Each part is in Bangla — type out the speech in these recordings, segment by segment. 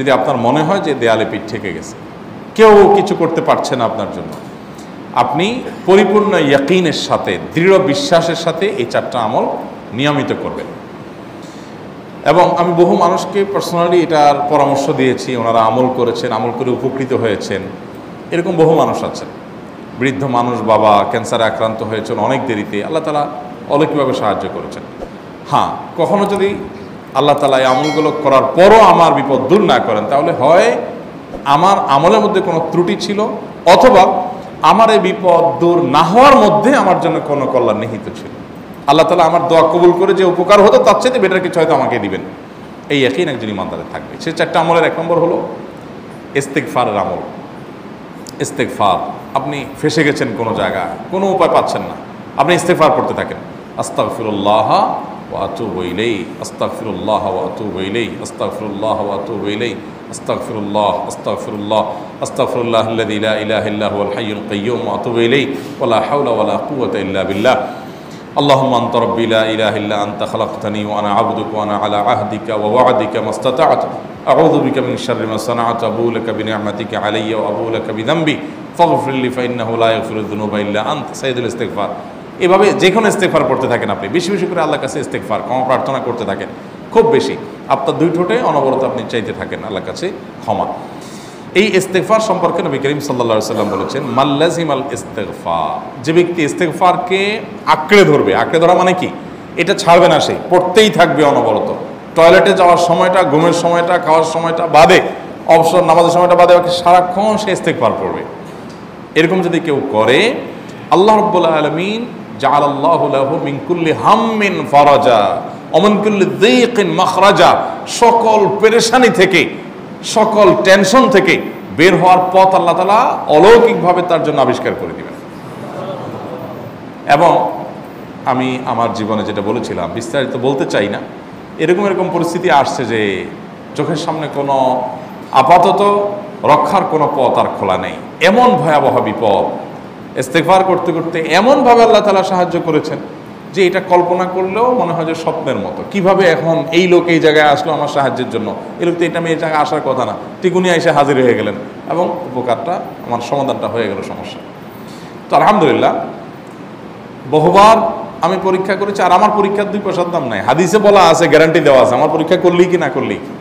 যদি আপনার মনে হয় যে দেয়ালে পিঠ ঠেকে গেছে, কেউ কিছু করতে পারছে না আপনার জন্য, আপনি পরিপূর্ণ ইয়াকিনের সাথে, দৃঢ় বিশ্বাসের সাথে এই 4টা আমল নিয়মিত করবেন। এবং আমি বহু মানুষকে পার্সোনালি এটার পরামর্শ দিয়েছি, ওনারা আমল করেছেন, আমল করে উপকৃত হয়েছেন। এরকম বহু মানুষ আছেন, বৃদ্ধ মানুষ, বাবা ক্যান্সারে আক্রান্ত হয়েছেন অনেক দেরিতে, আল্লাহ তাআলা অলৌকিকভাবে সাহায্য করেছেন। হ্যাঁ, কখনো যদি আল্লাহ তাআলা এই আমলগুলো করার পরও আমার বিপদ দূর না করেন, তাহলে হয় আমার আমলের মধ্যে কোনো ত্রুটি ছিল, অথবা আমার এই বিপদ দূর না হওয়ার মধ্যে আমার জন্য কোনো কল্যাণ নিহিত ছিল। আল্লাহ তাআলা আমার দোয়া কবুল করে যে উপকার হতো তার চাইতে বেটার কিছু হয়তো আমাকে দিবেন, এই ইয়াকিন একজন ইমানদারের থাকবে। সেই 4টা আমলের 1 নম্বর হলো ইস্তেগফারের আমল। ইস্তেগফার, আপনি ফেসে গেছেন কোনো জায়গায়, কোনো উপায় পাচ্ছেন না, আপনি ইস্তেগফার করতে থাকেন। আস্তাগফিরুল্লাহ ওয়া আতুবু ইলাইহি, আস্তাগফিরুল্লাহ ওয়া আতুবু ইলাইহি, আস্তাগফিরুল্লাহ ওয়া আতুবু ইলাইহি, আস্তাগফিরুল্লাহ, আস্তাগফিরুল্লাহ, আস্তাগফিরুল্লাহাল্লাযী লা ইলাহা ইল্লা হুয়াল হাইয়ুল কাইয়্যুম ওয়া আতুবু ইলাইহি ওয়া লা হাওলা ওয়া লা কুওয়াতা ইল্লা বিল্লাহ। اللهم أنت ربي لا إله إلا أنت خلقتني وأنا عبدك وأنا على عهدك ووعدك ما استطعت أعوذ بك من شر ما صنعت أبوء لك بنعمتك علي وأبوء لك بذنبي فاغفر لي فإنه لا يغفر الذنوب إلا أنت سيد الاستغفار। এভাবে যে কোনো ইস্তেগফার করতে থাকেন, আপনি বেশি বেশি করে আল্লাহর কাছে ইস্তেগফার, ক্ষমা প্রার্থনা করতে থাকেন, খুব বেশি। আপনার 2 ঠোঁটে অনবরত আপনি চাইতে থাকেন আল্লাহর কাছে ক্ষমা। এই ইস্তেগফার সম্পর্কে নবী করিম সাল্লাল্লাহু আলাইহি ওয়াসাল্লাম বলেছেন, মাল্লাজিমাল ইস্তেগফার, যে ব্যক্তি ইস্তেগফারকে আঁকড়ে ধরবে, আঁকড়ে ধরা মানে কি, এটা ছাড়বে না, সে পড়তেই থাকবে অনবরত। টয়লেটে যাওয়ার সময়টা, ঘুমের সময়টা, খাওয়ার সময়টা বাদে, অবসর নামাজের সময়টা বাদে বাকি সারাক্ষণ সে ইস্তেগফার পড়বে। এরকম যদি কেউ করে, আল্লাহ রাব্বুল আলামিন জাআলাল্লাহু লাহু মিন কুল্লি হাম্মিন ফারাজা ওয়া মিন কুল্লি যায়কিন মাখরাজা, সকল পেরেশানি থেকে, সকল টেনশন থেকে বের হওয়ার পথ আল্লাহ তাআলা অলৌকিকভাবে তার জন্য আবিষ্কার করে দিবেন। এবং আমি আমার জীবনে যেটা বলেছিলাম, বিস্তারিত বলতে চাই না, এরকম পরিস্থিতি আসছে যে চোখের সামনে কোনো আপাতত রক্ষার কোনো পথ আর খোলা নেই, এমন ভয়াবহ বিপদ। ইস্তেগফার করতে করতে এমনভাবে আল্লাহ তাআলা সাহায্য করেছেন যে এটা কল্পনা করলেও মনে হয় যে স্বপ্নের মতো। কিভাবে এখন এই লোক এই জায়গায় আসলো আমার সাহায্যের জন্য, এই লোক তো এটা আমি এই জায়গায় আসার কথা না, টিকুনি এসে হাজির হয়ে গেলেন এবং উপকারটা, আমার সমাধানটা হয়ে গেল সমস্যা। তো আলহামদুলিল্লাহ, বহুবার আমি পরীক্ষা করেছি, আর আমার পরীক্ষার 2 পয়সার দাম নাই। হাদিসে বলা আছে, গ্যারান্টি দেওয়া আছে, আমার পরীক্ষা করলেই কি না করলেই কি।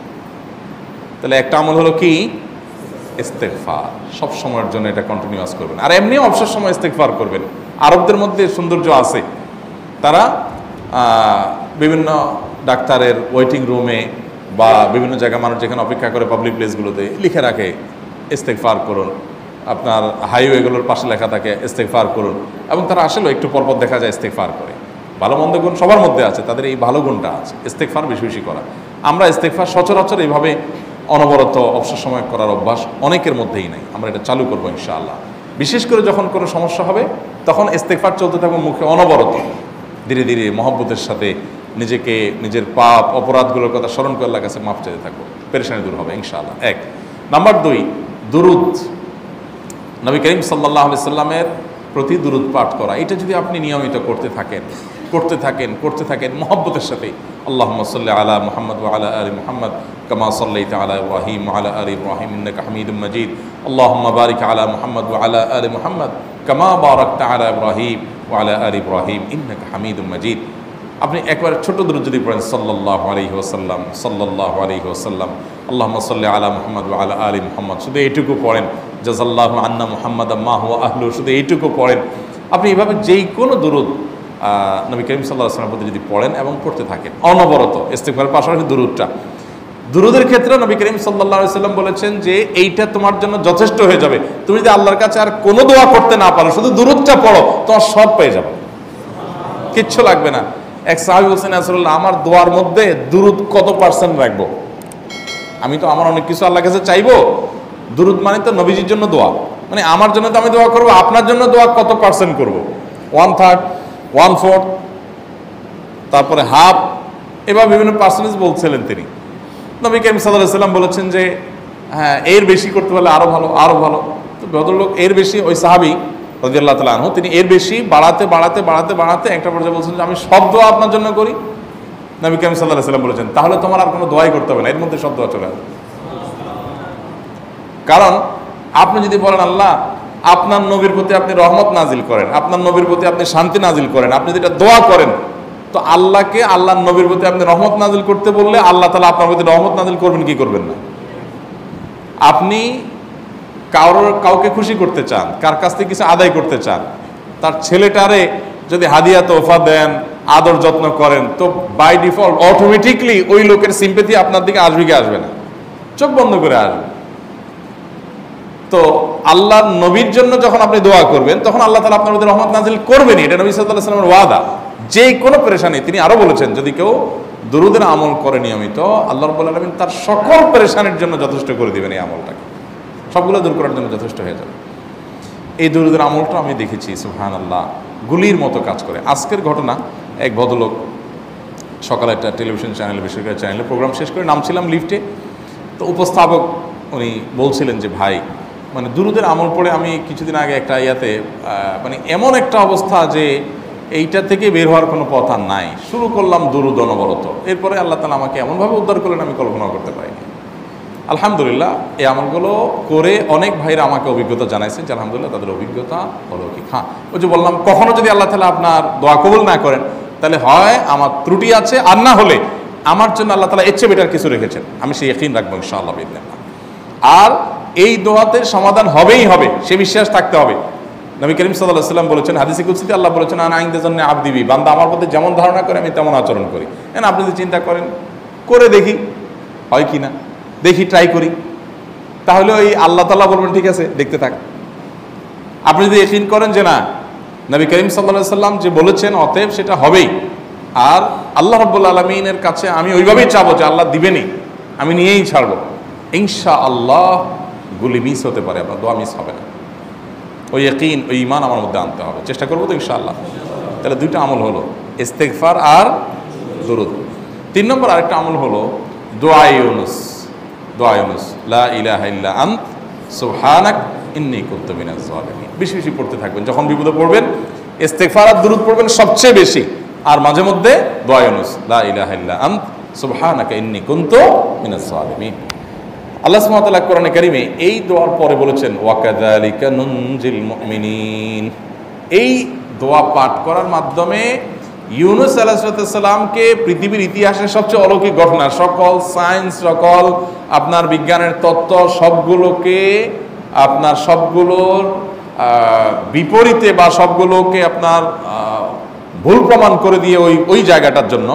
তাহলে একটা আমল হলো কি, ইস্তেগফার। সব সময়ের জন্য এটা কন্টিনিউয়াস করবেন, আর এমনিও অবসর সময় ইস্তেগফার করবেন। আরবদের মধ্যে সৌন্দর্য আছে, তারা বিভিন্ন ডাক্তারের ওয়েটিং রুমে বা বিভিন্ন জায়গায় মানুষ যেখানে অপেক্ষা করে পাবলিক প্লেসগুলোতে লিখে রাখে ইস্তেগফার করুন, আপনার হাইওয়েগুলোর পাশে লেখা থাকে ইস্তেগফার করুন, এবং তারা আসলে একটু পরপর দেখা যায় ইস্তেগফার করে। ভালো মন্দ গুণ সবার মধ্যে আছে, তাদের এই ভালো গুণটা আছে, ইস্তেগফার বেশি বেশি করা। আমরা ইস্তেগফার সচরাচর এইভাবে অনবরত অবসর সময় করার অভ্যাস অনেকের মধ্যেই নাই। আমরা এটা চালু করবো ইনশাআল্লাহ। বিশেষ করে যখন কোনো সমস্যা হবে তখন ইস্তেগফার চলতে থাকবে মুখে অনবরত, ধীরে ধীরে মহব্বতের সাথে নিজেকে, নিজের পাপ অপরাধগুলোর কথা স্মরণ করে আল্লাহর কাছে মাফ চাইতে থাকবো, পেরেশানি দূর হবে ইনশাআল্লাহ। 1 নাম্বার 2, দুরুদ, নবী করিম সাল্লাল্লাহু আলাইহি সাল্লামের প্রতি দুরুদ পাঠ করা। এটা যদি আপনি নিয়মিত করতে থাকেন মহব্বতের সাথে, আল্লাহুম্মা সাল্লি আলা মুহাম্মদ ওয়া আলা আলি মুহাম্মদ কামা সাল্লাইতা আলা ইব্রাহিম ওয়া আলা আলি ইব্রাহিম ইন্নাকা হামিদুম মাজিদ, আল্লাহুম্মা বারিক আলা মুহাম্মদ ওয়া আলা আলি মুহাম্মদ কামা বারাকতা আলা ইব্রাহিম ওয়া আলা আলি ইব্রাহিম ইন্নাকা হামিদুম মাজিদ। আপনি একবার ছোট দুরূদ যদি পড়েন, সাল্লাল্লাহু আলাইহি ওয়াসাল্লাম, সাল্লাল্লাহু আলাইহি ওয়াসাল্লাম, আল্লাহুম্মা সাল্লি আলা মুহাম্মদ ওয়া আলা আলি মুহাম্মদ, শুধু এইটুকু পড়েন। জাযাল্লাহু আন্না মুহাম্মাদাম মা হুয়া আহলু, শুধু এইটুকু পড়েন। আপনি এইভাবে যেই কোনো দুরূদ নবী করিম সাল্লাল্লাহু আলাইহি ওয়াসাল্লামের প্রতি যদি পড়েন এবং পড়তে থাকেন অনবরত, ইস্তেগফারের পাশাপাশি দুরূদের ক্ষেত্রে নবী করিম সাল্লাল্লাহু আলাইহি ওয়াসাল্লাম বলেছেন যে এইটা তোমার জন্য যথেষ্ট হয়ে যাবে। তুমি যদি আল্লাহর কাছে আর কোনো দোয়া করতে না পারো, শুধু দুরূদটা পড়ো, তোমার সব পেয়ে যাবে, কিচ্ছু লাগবে না। এক সাহাবী বলছেন, রাসূলুল্লাহ, আমার দোয়ার মধ্যে দুরূদ কত পার্সেন্ট রাখবো? আমি তো আমার অনেক কিছু আল্লাহর কাছে চাইবো, দুরূদ মানে তো নবীজির জন্য দোয়া, মানে আমার জন্য তো আমি দোয়া করবো, আপনার জন্য দোয়া কত পার্সেন্ট করবো? 1/3, 1/4, তারপরে হাফ, এবার বিভিন্ন পার্সেন্টেজ বলছিলেন তিনি। নবী করিম সাল্লাল্লাহু আলাইহি ওয়াসাল্লাম বলেছেন যে হ্যাঁ, এর বেশি করতে পারলে আরো ভালো, আরো ভালো। তো ভদ্রলোক এর বেশি, ওই সাহাবী রাদিয়াল্লাহু তাআলা আনহু, তিনি এর বেশি বাড়াতে একটা পর্যায়ে বলছেন যে আমি সব দোয়া আপনার জন্য করি। নবী করিম সাল্লাল্লাহু আলাইহি ওয়াসাল্লাম বলেছেন, তাহলে তোমার আর কোনো দোয়াই করতে হবে না, এর মধ্যে সব দোয়া চলে আসবে। কারণ আপনি যদি বলেন আল্লাহ আপনার নবীর প্রতি আপনি রহমত নাজিল করেন, আপনার নবীর প্রতি আপনি শান্তি নাজিল করেন, আপনি যেটা দোয়া করেন, তো আল্লাহকে আল্লাহর নবীর প্রতি আপনি রহমত নাজিল করতে বললে আল্লাহ তাআলা আপনার প্রতি রহমত নাজিল করবেন কি করবেন না? আপনি কাউকে খুশি করতে চান, কার কাছ থেকে কিছু আদায় করতে চান, তার ছেলেটারে যদি হাদিয়া তোফা দেন, আদর যত্ন করেন, তো বাই ডিফল্ট অটোমেটিকলি ওই লোকের সিম্পেথি আপনার দিকে আসবে কি আসবে না? চোখ বন্ধ করে আসবে। তো আল্লাহর নবীর জন্য যখন আপনি দোয়া করবেন তখন আল্লাহ তাআলা আপনার প্রতি রহমত নাজিল করবেনই, এটা নবী সাল্লাল্লাহু আলাইহি ওয়াসাল্লামের ওয়াদা। যে কোনো পেরেশানি, তিনি আরো বলেছেন যদি কেউ দুরূদের আমল করে নিয়মিত, আল্লাহ রাব্বুল আলামিন তার সকল পেরেশানির জন্য যথেষ্ট করে দিবেন। এই আমলটাকে সবগুলো দূর করার জন্য যথেষ্ট হয়ে যাবে। এই দুরূদের আমলটা আমি দেখেছি সুবহানাল্লাহ গুলির মতো কাজ করে। আজকের ঘটনা, এক ভদ্রলোক সকালে একটা টেলিভিশন চ্যানেলে, বেসরকারি চ্যানেলে প্রোগ্রাম শেষ করে নামছিলাম লিফটে, তো উপস্থাপক উনি বলছিলেন যে ভাই মানে দুরূদের আমল পড়ে আমি কিছুদিন আগে একটা ইয়াতে মানে এমন একটা অবস্থা যে এইটা থেকে বের হওয়ার কোনো পথ আর নাই, শুরু করলাম দুরূদ অনবরত, এরপরে আল্লাহ তাআলা আমাকে এমনভাবে উদ্ধার করলেন আমি কল্পনা করতে পারিনি। আলহামদুলিল্লাহ এই আমলগুলো করে অনেক ভাইরা আমাকে অভিজ্ঞতা জানাইছেন যে আলহামদুলিল্লাহ তাদের অভিজ্ঞতা অলৌকিক। হ্যাঁ, ওই যে বললাম কখনো যদি আল্লাহ তাআলা আপনার দোয়া কবুল না করেন তাহলে হয় আমার ত্রুটি আছে, আর না হলে আমার জন্য আল্লাহ তাআলা এর চেয়ে বেটার কিছু রেখেছেন, আমি সেই ইয়াকিন রাখবো ইনশাআল্লাহ বিইذنিল্লাহ। আর এই দোয়াতে সমাধান হবেই হবে, সে বিশ্বাস থাকতে হবে। নবী করিম সাল্লাল্লাহু আলাইহি ওয়াসাল্লাম বলেছেন, হাদিসে কুদসিতে আল্লাহ বলেছেন আনা ইনদা যান্নি আবদি বি, বান্দা আমার প্রতি যেমন ধারণা করে আমি তেমন আচরণ করি। এখন আপনি যদি চিন্তা করেন করে দেখি হয় কি না, দেখি ট্রাই করি, তাহলে ওই আল্লাহ তাআলা বলবেন ঠিক আছে দেখতে থাক। আপনি যদি ইয়াকিন করেন যে না নবী করিম সাল্লাল্লাহু আলাইহি ওয়াসাল্লাম যে বলেছেন অতএব সেটা হবেই, আর আল্লাহ রাব্বুল আলামিনের কাছে আমি ওইভাবেই চাবো যে আল্লাহ দিবেনই, আমি নিয়েই ছাড়বো, ইনশাআল্লাহ গুলি মিস হতে পারে, আপনার দোয়া মিস হবে না। ওই ইয়াকিন, ওই ঈমান আমার মধ্যে আনতে হবে, চেষ্টা করবো তো ইনশাআল্লাহ। তাহলে দুইটা আমল হলো, ইস্তেগফার আর দুরূদ। 3 নম্বর আরেকটা আমল হলো দোয়া ইউনুস। দোয়া ইউনুস, লা ইলাহা ইল্লা আনত সুবহানাক ইন্নী কুনতু মিনাজ জালিমিন। বেশি বেশি পড়তে থাকবেন, যখন বিপদে পড়বেন ইস্তেগফার আর দুরূদ পড়বেন সবচেয়ে বেশি, আর মাঝে মধ্যে দোয়া ইউনুস, লা ইলাহা ইল্লা আনত সুবহানাকা ইন্নী কুনতু মিনাজ জালিমিন। আল্লাহ সুবহানাহু ওয়া তাআলা কোরআনে কারিমে এই দোয়ার পরে বলেছেন ওয়াকাযালিকা নুনজিল মুমিনিন। এই দোয়া পাঠ করার মাধ্যমে ইউনুস আলাইহিস সালামকে পৃথিবীর ইতিহাসের সবচেয়ে অলৌকিক ঘটনা, সকল সায়েন্স, সকল আপনার বিজ্ঞানের তত্ত্ব সবগুলোকে আপনার সবগুলোর বিপরীতে বা সবগুলোকে আপনার ভুল প্রমাণ করে দিয়ে ওই জায়গাটার জন্য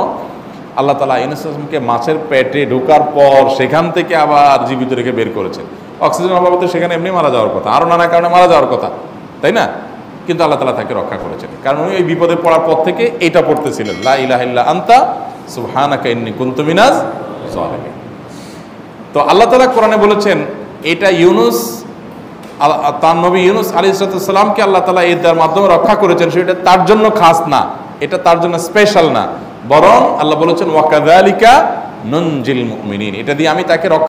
আল্লাহ তাআলা ইউনুস আলাইহিসকে মাছের পেটে ঢোকার পর সেখান থেকে আবার জীবিত রেখে বের করেছেন। অক্সিজেন অভাবে তো সেখানে এমনি মারা যাওয়ার কথা, আরও নানা কারণে মারা যাওয়ার কথা, তাই না? কিন্তু আল্লাহ তাআলা তাকে রক্ষা করেছেন, কারণ উনি ওই বিপদে পড়ার পর থেকে এটা পড়তেছিলেন, লা ইলাহা ইল্লা আনতা সুবহানাকা ইন্নী কুনতু মিনাজ জালিমিন। তো আল্লাহ তাআলা কোরআনে বলেছেন এটা ইউনুস, তার নবী ইউনুস আলাইহিস সালামকে আল্লাহ তাআলা এর মাধ্যমে রক্ষা করেছেন, সেটা তার জন্য খাস না, এটা তার জন্য স্পেশাল না, বরং আল্লাহ বলেছেন ওয়াকাযালিকা নুনজিল মুমিনিন, এটা দিয়ে আমি তাকে রক্ষা